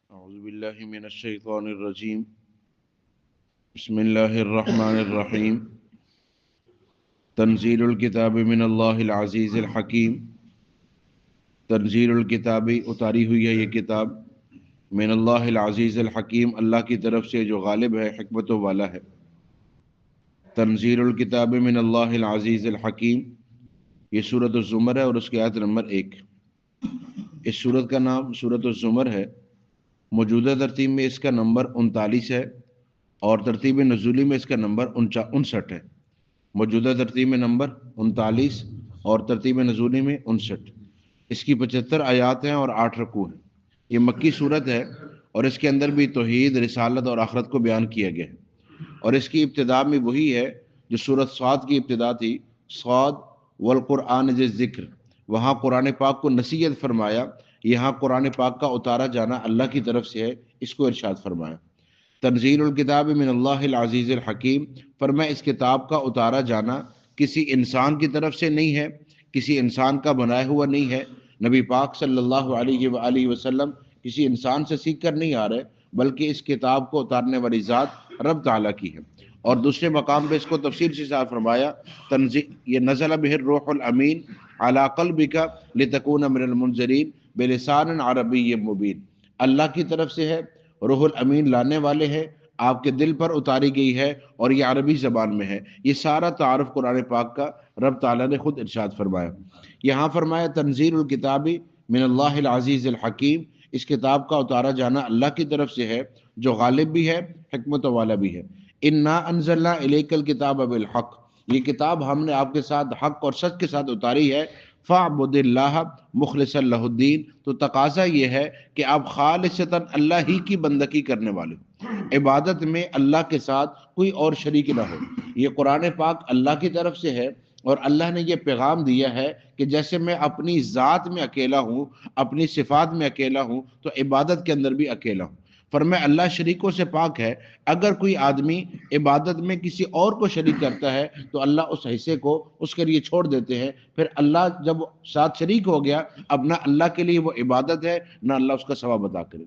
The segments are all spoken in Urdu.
اعوذ باللہ من الشیطان الرجیم بسم اللہ الرحمن الرحیم تنزیل الکتاب من اللہ العزیز الحکیم تنزیل الکتاب اتاری ہوئی ہے یہ کتاب من اللہ العزیز الحکیم اللہ کی طرف سے جو غالب ہے حکمتوں والا ہے۔ تنزیل الکتاب من اللہ العزیز الحکیم یہ سورۃ الزمر ہے اور اس کی آیت نمبر 1۔ اس سورت کا نام سورۃ الزمر ہے۔ موجودہ ترتیب میں اس کا نمبر 39 ہے اور ترتیب نزولی میں اس کا نمبر 59 ہے۔ موجودہ ترتیب میں نمبر 39 اور ترتیب نزولی میں 59۔ اس کی 75 آیات ہیں اور 8 رکوع ہیں۔ یہ مکی صورت ہے اور اس کے اندر بھی توحید، رسالت اور آخرت کو بیان کیا گیا ہے، اور اس کی ابتدا میں وہی ہے جو سورۃ صاد کی ابتدا تھی، صاد والقرآن ذی الذکر۔ وہاں قرآن پاک کو نصیحت فرمایا، یہاں قرآن پاک کا اتارا جانا اللہ کی طرف سے ہے، اس کو ارشاد فرمایا۔ تنزیل الکتاب من اللہ العزیز الحکیم، فرمایا اس کتاب کا اتارا جانا کسی انسان کی طرف سے نہیں ہے، کسی انسان کا بنایا ہوا نہیں ہے۔ نبی پاک صلی اللہ علیہ وآلہ وسلم کسی انسان سے سیکھ کر نہیں آ رہے، بلکہ اس کتاب کو اتارنے والی ذات رب تعالیٰ کی ہے۔ اور دوسرے مقام پہ اس کو تفصیل سے صاف فرمایا، یہ نزل بہ الروح الامین علی قلبک لتکون من المنذرین بلسان عربی مبین۔ اللہ کی طرف سے ہے، روح الامین لانے والے ہیں، آپ کے دل پر اتاری گئی ہے اور یہ عربی زبان میں ہے۔ یہ سارا تعارف قرآن پاک کا رب تعالیٰ نے خود ارشاد فرمایا۔ یہاں فرمایا تنزیل الکتاب من اللہ العزیز الحکیم، اس کتاب کا اتارا جانا اللہ کی طرف سے ہے جو غالب بھی ہے، حکمت والا بھی ہے۔ انا انزلنا الیک الکتاب بالحق، یہ کتاب ہم نے آپ کے ساتھ حق اور سچ کے ساتھ اتاری ہے۔ فاعبد اللہ مخلصا لہ الدین، تو تقاضا یہ ہے کہ آپ خالصتاً اللہ ہی کی بندگی کرنے والے ہو، عبادت میں اللہ کے ساتھ کوئی اور شریک نہ ہو۔ یہ قرآن پاک اللہ کی طرف سے ہے اور اللہ نے یہ پیغام دیا ہے کہ جیسے میں اپنی ذات میں اکیلا ہوں، اپنی صفات میں اکیلا ہوں، تو عبادت کے اندر بھی اکیلا ہوں۔ فرمایا اللہ شریکوں سے پاک ہے، اگر کوئی آدمی عبادت میں کسی اور کو شریک کرتا ہے تو اللہ اس حصے کو اس کے لیے چھوڑ دیتے ہیں۔ پھر اللہ جب ساتھ شریک ہو گیا، اب نہ اللہ کے لیے وہ عبادت ہے نہ اللہ اس کا ثواب عطا کرے۔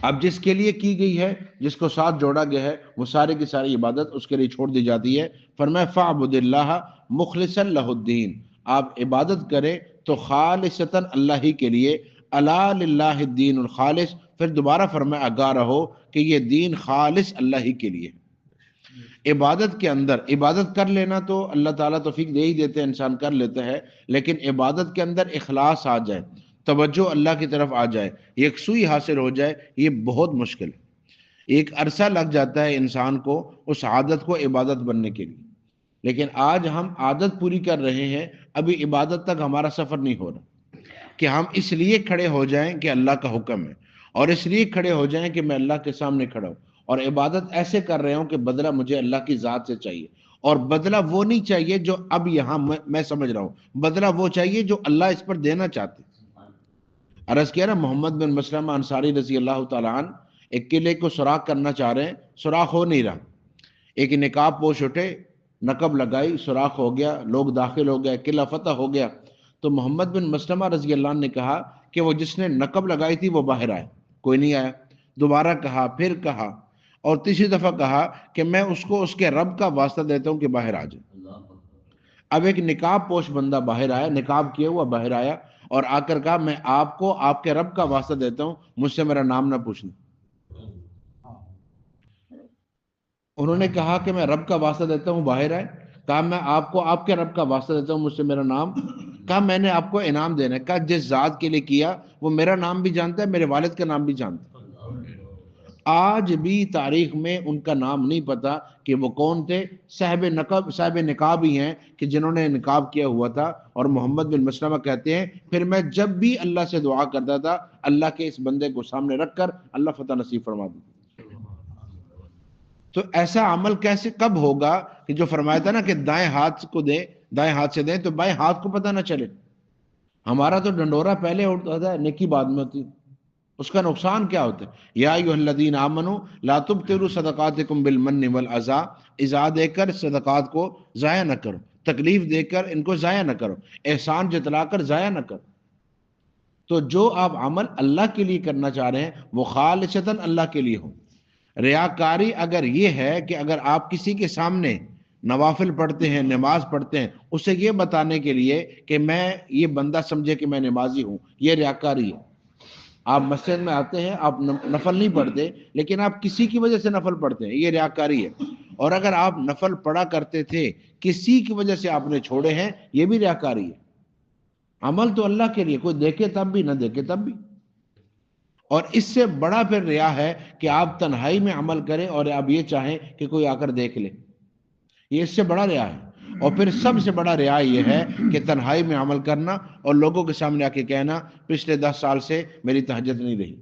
اب جس کے لیے کی گئی ہے، جس کو ساتھ جوڑا گیا ہے، وہ سارے کی ساری عبادت اس کے لیے چھوڑ دی جاتی ہے۔ فرمایا فاعبد اللہ مخلصا لہ الدین، آپ عبادت کریں تو خالصتاً اللہ ہی کے لیے، الا للہ الدین الخالص۔ پھر دوبارہ فرمایا آگاہ رہو کہ یہ دین خالص اللہ ہی کے لیے۔ عبادت کے اندر عبادت کر لینا تو اللہ تعالیٰ توفیق دے ہی دیتے ہیں، انسان کر لیتا ہے، لیکن عبادت کے اندر اخلاص آ جائے، توجہ اللہ کی طرف آ جائے، یکسوئی حاصل ہو جائے، یہ بہت مشکل ہے۔ ایک عرصہ لگ جاتا ہے انسان کو اس عادت کو عبادت بننے کے لیے، لیکن آج ہم عادت پوری کر رہے ہیں، ابھی عبادت تک ہمارا سفر نہیں ہو رہا کہ ہم اس لیے کھڑے ہو جائیں کہ اللہ کا حکم ہے، اور اس لیے کھڑے ہو جائیں کہ میں اللہ کے سامنے کھڑا ہوں، اور عبادت ایسے کر رہے ہوں کہ بدلہ مجھے اللہ کی ذات سے چاہیے، اور بدلہ وہ نہیں چاہیے جو اب یہاں میں سمجھ رہا ہوں، بدلہ وہ چاہیے جو اللہ اس پر دینا چاہتے۔ عرض کیا نا، محمد بن مسلمہ انصاری رضی اللہ تعالیٰ عنہ ایک قلعے کو سوراخ کرنا چاہ رہے ہیں، سوراخ ہو نہیں رہا۔ ایک نقاب پوش اٹھے، نقب لگائی، سوراخ ہو گیا، لوگ داخل ہو گئے، قلعہ فتح ہو گیا۔ تو محمد بن مسلمہ رضی اللہ عنہ نے کہا کہ وہ جس نے نقب لگائی تھی وہ باہر آئے، کوئی نہیں آیا۔ دوبارہ کہا، پھر کہا، اور تیسری دفعہ کہا کہ میں اس کو اس کے رب کا واسطہ دیتا ہوں کہ باہر آ جائے۔ اب ایک نقاب پوش بندہ باہر آیا، نقاب کیا ہوا باہر آیا، اور آ کر کہا میں آپ کو آپ کے رب کا واسطہ دیتا ہوں، مجھ سے میرا نام نہ پوچھنا۔ انہوں نے کہا کہ میں رب کا واسطہ دیتا ہوں، باہر آئے، کہا میں آپ کو آپ کے رب کا واسطہ دیتا ہوں، مجھ سے میرا نام، کہا میں نے آپ کو انعام دینا ہے، کہا جس ذات کے لیے کیا وہ میرا نام بھی جانتا ہے، میرے والد کا نام بھی جانتا ہے۔ آج بھی تاریخ میں ان کا نام نہیں پتا کہ وہ کون تھے، صاحب نقاب ہی ہیں کہ جنہوں نے نقاب کیا ہوا تھا۔ اور محمد بن مسلمہ کہتے ہیں پھر میں جب بھی اللہ سے دعا کرتا تھا، اللہ کے اس بندے کو سامنے رکھ کر اللہ فتح نصیب فرما دیتا۔ تو ایسا عمل کیسے کب ہوگا کہ جو فرمایا تھا نا کہ دائیں ہاتھ کو دیں، دائیں ہاتھ سے دیں تو بائیں ہاتھ کو پتہ نہ چلے۔ ہمارا تو ڈنڈورا پہلے ہوتا ہے، نیکی بعد میں ہوتی ہے، اس کا نقصان کیا ہوتا ہے؟ یا ایھا الذین آمنوا لا تبطلوا صدقاتکم بالمن والعزا، عزا دے کر صدقات کو ضائع نہ کرو، تکلیف دے کر ان کو ضائع نہ کرو، احسان جتلا کر ضائع نہ کرو۔ تو جو آپ عمل اللہ کے لیے کرنا چاہ رہے ہیں وہ خالصتاً اللہ کے لیے ہو۔ ریاکاری اگر یہ ہے کہ اگر آپ کسی کے سامنے نوافل پڑھتے ہیں، نماز پڑھتے ہیں، اسے یہ بتانے کے لیے کہ میں یہ بندہ سمجھے کہ میں نمازی ہوں، یہ ریاکاری ہے۔ آپ مسجد میں آتے ہیں، آپ نفل نہیں پڑھتے لیکن آپ کسی کی وجہ سے نفل پڑھتے ہیں، یہ ریاکاری ہے۔ اور اگر آپ نفل پڑھا کرتے تھے، کسی کی وجہ سے آپ نے چھوڑے ہیں، یہ بھی ریاکاری ہے۔ عمل تو اللہ کے لیے، کوئی دیکھے تب بھی نہ دیکھے تب بھی۔ اور اس سے بڑا پھر ریا ہے کہ آپ تنہائی میں عمل کریں اور آپ یہ چاہیں کہ کوئی آ کر دیکھ لے، یہ اس سے بڑا ریا ہے۔ اور پھر سب سے بڑا ریا یہ ہے کہ تنہائی میں عمل کرنا اور لوگوں کے سامنے آ کے کہنا پچھلے 10 سال سے میری تہجد نہیں رہی،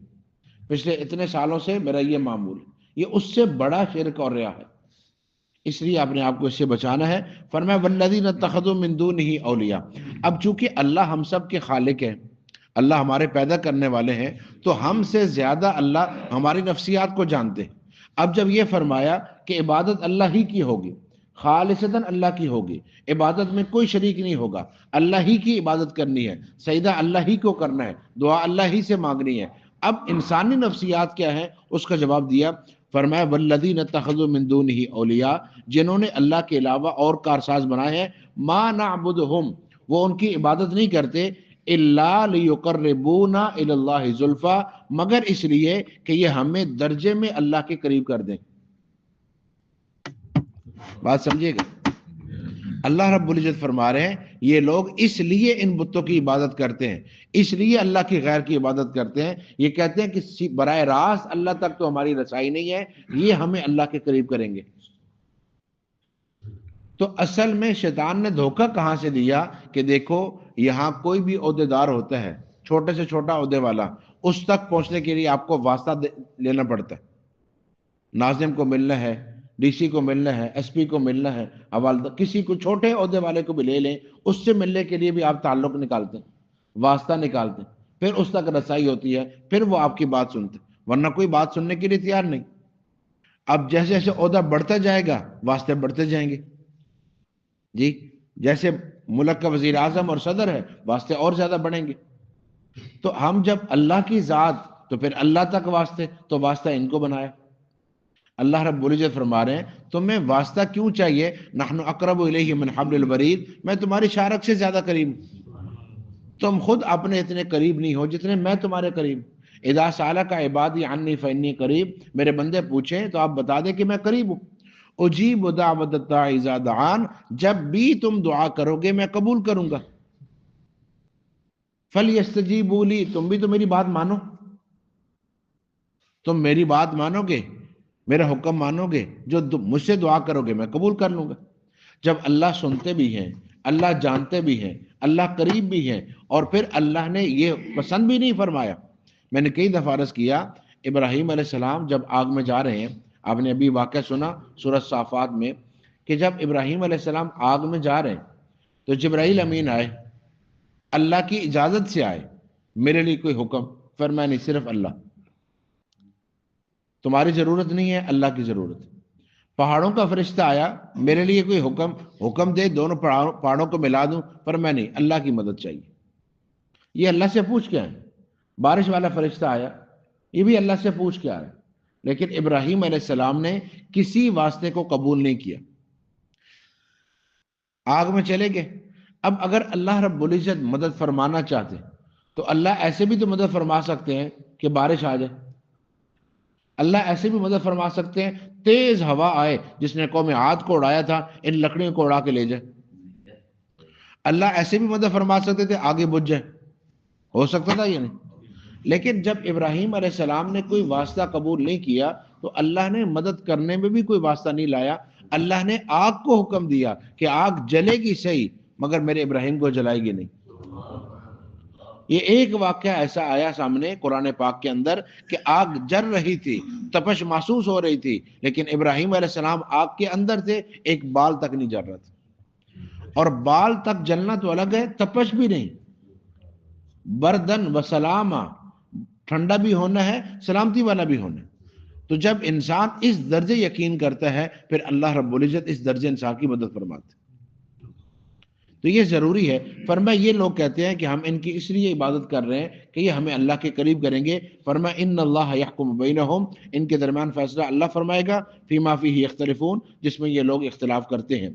پچھلے اتنے سالوں سے میرا یہ معمول، یہ اس سے بڑا شرک اور ریا ہے۔ اس لیے اپنے آپ کو اس سے بچانا ہے۔ فرمایا والذین اتخذوا من دونہ اولیاء، اب چونکہ اللہ ہم سب کے خالق ہے، اللہ ہمارے پیدا کرنے والے ہیں، تو ہم سے زیادہ اللہ ہماری نفسیات کو جانتے ہیں۔ اب جب یہ فرمایا کہ عبادت اللہ ہی کی ہوگی، خالصتاً اللہ کی ہوگی، عبادت میں کوئی شریک نہیں ہوگا، اللہ ہی کی عبادت کرنی ہے، سجدہ اللہ ہی کو کرنا ہے، دعا اللہ ہی سے مانگنی ہے۔ اب انسانی نفسیات کیا ہے اس کا جواب دیا، فرمایا والذین اتخذوا من دونہ اولیاء، جنہوں نے اللہ کے علاوہ اور کارساز بنائے ہیں، ما نعبدہم، وہ ان کی عبادت نہیں کرتے، الا لیقربونا الی اللہ زلفی، مگر اس لیے کہ یہ ہمیں درجے میں اللہ کے قریب کر دیں۔ بات سمجھیے گا، اللہ رب العزت فرما رہے ہیں یہ لوگ اس لیے ان بتوں کی عبادت کرتے ہیں، اس لیے اللہ کی غیر کی عبادت کرتے ہیں، یہ کہتے ہیں کہ براہ راست اللہ تک تو ہماری رسائی نہیں ہے، یہ ہمیں اللہ کے قریب کریں گے۔ تو اصل میں شیطان نے دھوکہ کہاں سے دیا کہ دیکھو یہاں کوئی بھی عہدے دار ہوتا ہے، چھوٹے سے چھوٹا عہدے والا، اس تک پہنچنے کے لیے آپ کو واسطہ لینا پڑتا ہے، ناظم کو ملنا ہے، ڈی سی کو ملنا ہے، ایس پی کو ملنا ہے، حوالدار کسی کو چھوٹے عہدے والے کو بھی لے لیں، اس سے ملنے کے لیے بھی آپ تعلق نکالتے ہیں، واسطہ نکالتے ہیں، پھر اس تک رسائی ہوتی ہے، پھر وہ آپ کی بات سنتے ہیں، ورنہ کوئی بات سننے کے لیے تیار نہیں۔ اب جیسے جیسے عہدہ بڑھتا جائے گا واسطے بڑھتے جائیں گے، جی جیسے ملک کا وزیر اعظم اور صدر ہے واسطے اور زیادہ بڑھیں گے۔ تو ہم جب اللہ کی ذات تو پھر اللہ تک واسطے، تو واسطہ ان کو بنایا۔ اللہ رب العزت فرما رہے ہیں تمہیں واسطہ کیوں چاہیے، نحن اقرب الیہ من حبل الورید، میں تمہاری شارک سے زیادہ قریب ہوں، تم خود اپنے اتنے قریب نہیں ہو جتنے میں تمہارے قریب۔ اذا سالک عبادی عنی فانی قریب، میرے بندے پوچھیں تو آپ بتا دیں کہ میں قریب ہوں۔ اجیب دعوت الداعی اذا دعان، جب بھی تم دعا کرو گے میں قبول کروں گا۔ فلیستجیبوا لی، تم بھی تو میری بات مانو، تم میری بات مانو گے، میرا حکم مانو گے، جو مجھ سے دعا کرو گے میں قبول کر لوں گا۔ جب اللہ سنتے بھی ہیں، اللہ جانتے بھی ہیں، اللہ قریب بھی ہیں، اور پھر اللہ نے یہ پسند بھی نہیں فرمایا۔ میں نے کئی دفعہ عرض کیا، ابراہیم علیہ السلام جب آگ میں جا رہے ہیں، آپ نے ابھی واقعہ سنا سورۃ صافات میں کہ جب ابراہیم علیہ السلام آگ میں جا رہے ہیں تو جبرائیل امین آئے، اللہ کی اجازت سے آئے، میرے لیے کوئی حکم؟ فرمایا نہیں، صرف اللہ، تمہاری ضرورت نہیں ہے، اللہ کی ضرورت۔ پہاڑوں کا فرشتہ آیا، میرے لیے کوئی حکم دے دونوں پہاڑوں کو ملا دوں؟ فرمایا نہیں، اللہ کی مدد چاہیے، یہ اللہ سے پوچھ کے آئے۔ بارش والا فرشتہ آیا، یہ بھی اللہ سے پوچھ کے آیا، لیکن ابراہیم علیہ السلام نے کسی واسطے کو قبول نہیں کیا، آگ میں چلے گئے۔ اب اگر اللہ رب العزت مدد فرمانا چاہتے تو اللہ ایسے بھی تو مدد فرما سکتے ہیں کہ بارش آ جائے، اللہ ایسے بھی مدد فرما سکتے ہیں تیز ہوا آئے جس نے قوم عاد کو اڑایا تھا ان لکڑیوں کو اڑا کے لے جائے، اللہ ایسے بھی مدد فرما سکتے تھے آگے بجھ جائے، ہو سکتا تھا یہ نہیں۔ لیکن جب ابراہیم علیہ السلام نے کوئی واسطہ قبول نہیں کیا تو اللہ نے مدد کرنے میں بھی کوئی واسطہ نہیں لایا، اللہ نے آگ کو حکم دیا کہ آگ جلے گی صحیح مگر میرے ابراہیم کو جلائے گی نہیں۔ یہ ایک واقعہ ایسا آیا سامنے قرآن پاک کے اندر کہ آگ جل رہی تھی، تپش محسوس ہو رہی تھی، لیکن ابراہیم علیہ السلام آگ کے اندر تھے، ایک بال تک نہیں جل رہا تھا۔ اور بال تک جلنا تو الگ ہے، تپش بھی نہیں، بردن و سلامہ، ٹھنڈا بھی ہونا ہے، سلامتی والا بھی ہونا ہے۔ تو جب انسان اس درجے یقین کرتا ہے پھر اللہ رب العزت اس درجے انسان کی مدد فرماتے۔ تو یہ ضروری ہے۔ فرمایا یہ لوگ کہتے ہیں کہ ہم ان کی اس لیے عبادت کر رہے ہیں کہ یہ ہمیں اللہ کے قریب کریں گے۔ فرمایا ان اللہ یحکم بینہم، ان کے درمیان فیصلہ اللہ فرمائے گا، فیما فیہ یختلفون، جس میں یہ لوگ اختلاف کرتے ہیں۔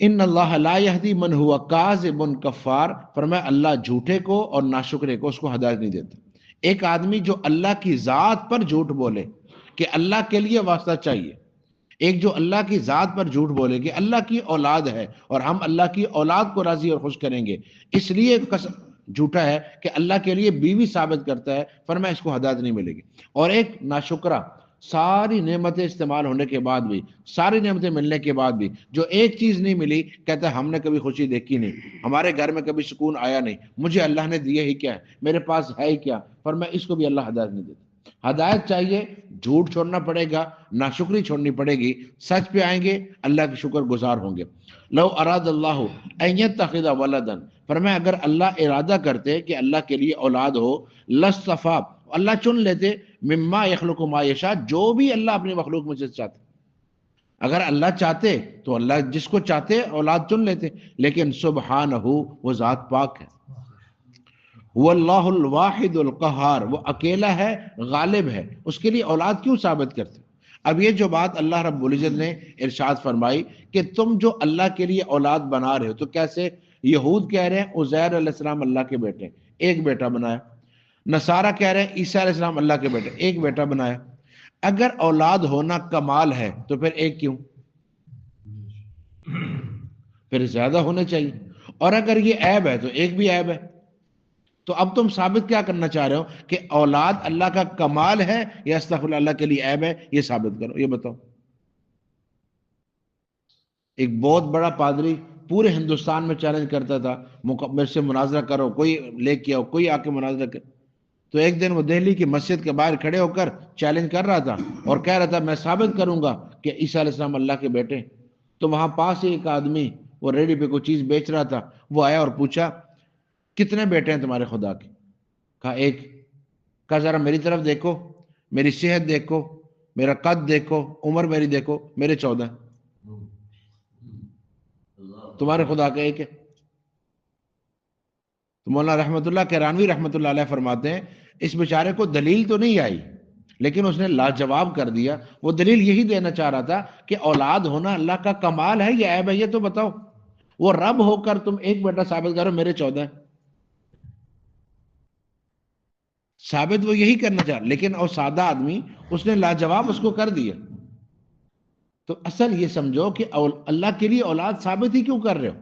ان اللہ لا یہدی من ہوا کاذب کفار، فرمایا اللہ جھوٹے کو اور ناشکرے کو اس کو ہدایت نہیں دیتا۔ ایک آدمی جو اللہ کی ذات پر جھوٹ بولے کہ اللہ کے لیے واسطہ چاہیے، ایک جو اللہ کی ذات پر جھوٹ بولے کہ اللہ کی اولاد ہے اور ہم اللہ کی اولاد کو راضی اور خوش کریں گے، اس لیے جھوٹا ہے کہ اللہ کے لیے بیوی ثابت کرتا ہے، فرمایا اس کو ہدایت نہیں ملے گی۔ اور ایک ناشکرا، ساری نعمتیں استعمال ہونے کے بعد بھی، ساری نعمتیں ملنے کے بعد بھی جو ایک چیز نہیں ملی، کہتا ہے ہم نے کبھی خوشی دیکھی نہیں، ہمارے گھر میں کبھی سکون آیا نہیں، مجھے اللہ نے دیا ہی کیا ہے، میرے پاس ہے ہی کیا، فرمایا اس کو بھی اللہ ہدایت نہیں دیتا۔ ہدایت چاہیے، جھوٹ چھوڑنا پڑے گا، ناشکری چھوڑنی پڑے گی، سچ پہ آئیں گے، اللہ کے شکر گزار ہوں گے۔ لو اراد اللہ ان یتخذ ولدا، فرمایا اگر اللہ ارادہ کرتے کہ اللہ کے لیے اولاد ہو، لاصطفیٰ، اللہ چن لیتے، مما یخلق ما یشاء، جو بھی اللہ اپنی مخلوق میں سے چاہتے۔ اگر اللہ چاہتے تو اللہ جس کو چاہتے اولاد چن لیتے، لیکن سبحانہ، وہ ذات پاک ہے، وہ اللہ الواحد القہار، وہ اکیلا ہے، غالب ہے، اس کے لیے اولاد کیوں ثابت کرتے؟ اب یہ جو بات اللہ رب العزت نے ارشاد فرمائی کہ تم جو اللہ کے لیے اولاد بنا رہے ہو، تو کیسے؟ یہود کہہ رہے ہیں عزیر علیہ السلام اللہ کے بیٹے، ایک بیٹا بنایا۔ نصارہ کہہ رہے ہیں عیسیٰ علیہ السلام اللہ کے بیٹے، ایک بیٹا بنایا۔ اگر اولاد ہونا کمال ہے تو پھر ایک کیوں؟ پھر زیادہ ہونے چاہیے۔ اور اگر یہ عیب ہے تو ایک بھی عیب ہے۔ تو اب تم ثابت کیا کرنا چاہ رہے ہو کہ اولاد اللہ کا کمال ہے یا استغفر اللہ کے لیے عیب ہے؟ یہ ثابت کرو، یہ بتاؤ۔ ایک بہت بڑا پادری پورے ہندوستان میں چیلنج کرتا تھا، میرے سے مناظرہ کرو، کوئی لے کے آؤ، کوئی آ کے مناظرہ کر۔ تو ایک دن وہ دہلی کی مسجد کے باہر کھڑے ہو کر چیلنج کر رہا تھا اور کہہ رہا تھا میں ثابت کروں گا کہ عیسیٰ علیہ السلام اللہ کے بیٹے۔ تو وہاں پاس ہی ایک آدمی وہ ریڈی پہ کوئی چیز بیچ رہا تھا، وہ آیا اور پوچھا کتنے بیٹے ہیں تمہارے خدا کے؟ کہا ایک۔ کہا ذرا میری طرف دیکھو، میری صحت دیکھو، میرا قد دیکھو، عمر میری دیکھو، میرے 14۔ تمہارے خدا کا ایک ہے۔ تو مولانا رحمت اللہ کرانوی رحمت اللہ علیہ فرماتے ہیں اس بیچارے کو دلیل تو نہیں آئی، لیکن اس نے لاجواب کر دیا۔ وہ دلیل یہی دینا چاہ رہا تھا کہ اولاد ہونا اللہ کا کمال ہے یا عیب ہے، یہ تو بتاؤ۔ وہ رب ہو کر تم ایک بیٹا ثابت کرو، میرے 14 ثابت وہ یہی کرنا چاہ رہا، لیکن اور سادہ آدمی اس نے لاجواب اس کو کر دیا۔ تو اصل یہ سمجھو کہ اللہ کے لیے اولاد ثابت ہی کیوں کر رہے ہو؟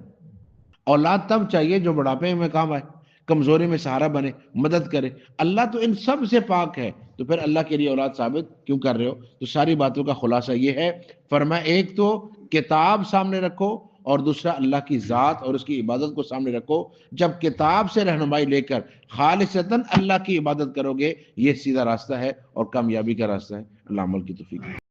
اولاد تب چاہیے جو بڑھاپے میں کام آئے، کمزوری میں سہارا بنے، مدد کرے۔ اللہ تو ان سب سے پاک ہے، تو پھر اللہ کے لیے اولاد ثابت کیوں کر رہے ہو؟ تو ساری باتوں کا خلاصہ یہ ہے، فرمایا ایک تو کتاب سامنے رکھو، اور دوسرا اللہ کی ذات اور اس کی عبادت کو سامنے رکھو۔ جب کتاب سے رہنمائی لے کر خالصتاً اللہ کی عبادت کرو گے، یہ سیدھا راستہ ہے اور کامیابی کا راستہ ہے۔ اللہ عمل کی توفیق۔